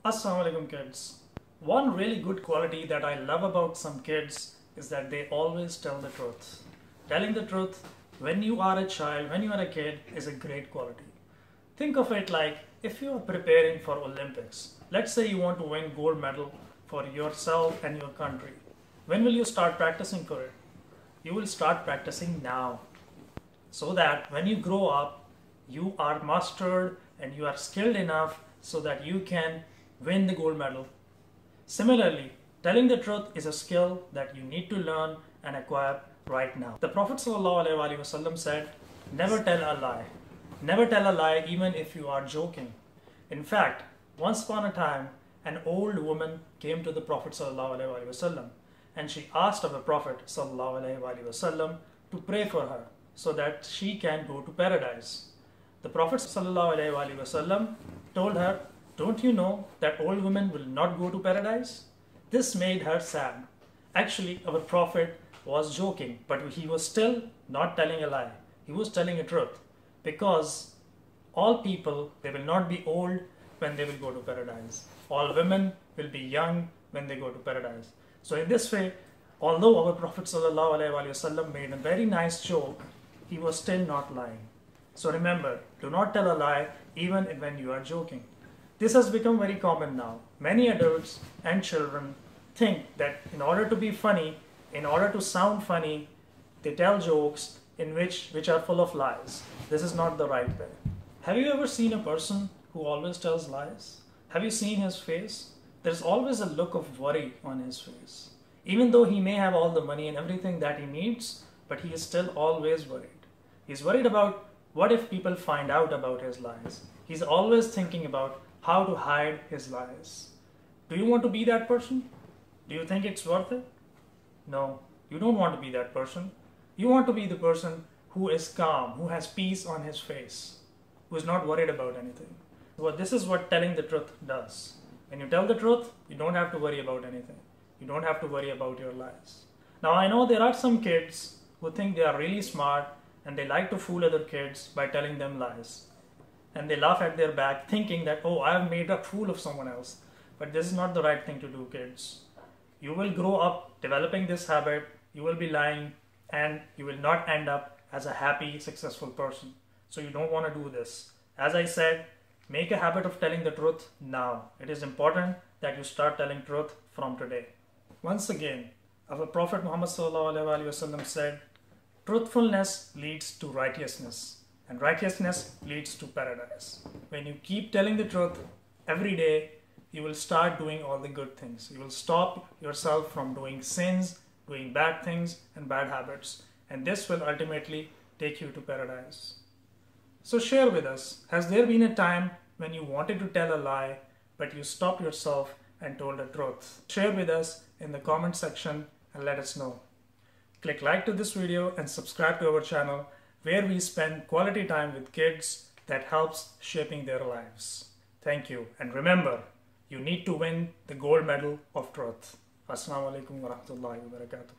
Assalamu alaikum kids. One really good quality that I love about some kids is that they always tell the truth. Telling the truth when you are a child, when you are a kid, is a great quality. Think of it like if you are preparing for Olympics. Let's say you want to win gold medal for yourself and your country. When will you start practicing for it? You will start practicing now, so that when you grow up, you are mastered and you are skilled enough so that you can win the gold medal. Similarly, telling the truth is a skill that you need to learn and acquire right now. The Prophet ﷺ said, never tell a lie. Never tell a lie even if you are joking. In fact, once upon a time, an old woman came to the Prophet ﷺ and she asked of the Prophet ﷺ to pray for her so that she can go to paradise. The Prophet ﷺ told her, don't you know that old women will not go to paradise? This made her sad. Actually, our Prophet was joking, but he was still not telling a lie. He was telling a truth, because all people, they will not be old when they will go to paradise. All women will be young when they go to paradise. So in this way, although our Prophet ﷺ made a very nice joke, he was still not lying. So remember, do not tell a lie even when you are joking. This has become very common now. Many adults and children think that in order to be funny, in order to sound funny, they tell jokes which are full of lies. This is not the right way. Have you ever seen a person who always tells lies? Have you seen his face? There's always a look of worry on his face. Even though he may have all the money and everything that he needs, but he is still always worried. He's worried about what if people find out about his lies. He's always thinking about how to hide his lies. Do you want to be that person? Do you think it's worth it? No, you don't want to be that person. You want to be the person who is calm, who has peace on his face, who is not worried about anything. Well, this is what telling the truth does. When you tell the truth, you don't have to worry about anything. You don't have to worry about your lies. Now, I know there are some kids who think they are really smart and they like to fool other kids by telling them lies. And they laugh at their back thinking that, oh, I have made a fool of someone else. But this is not the right thing to do, kids. You will grow up developing this habit, you will be lying, and you will not end up as a happy, successful person. So you don't want to do this. As I said, make a habit of telling the truth now. It is important that you start telling truth from today. Once again, our Prophet Muhammad ﷺ said, truthfulness leads to righteousness, and righteousness leads to paradise. When you keep telling the truth every day, you will start doing all the good things. You will stop yourself from doing sins, doing bad things and bad habits, and this will ultimately take you to paradise. So share with us, has there been a time when you wanted to tell a lie, but you stopped yourself and told the truth? Share with us in the comment section and let us know. Click like to this video and subscribe to our channel, where we spend quality time with kids that helps shaping their lives. Thank you, and remember, you need to win the gold medal of truth. Assalamu alaikum wa rahmatullahi wa barakatuh.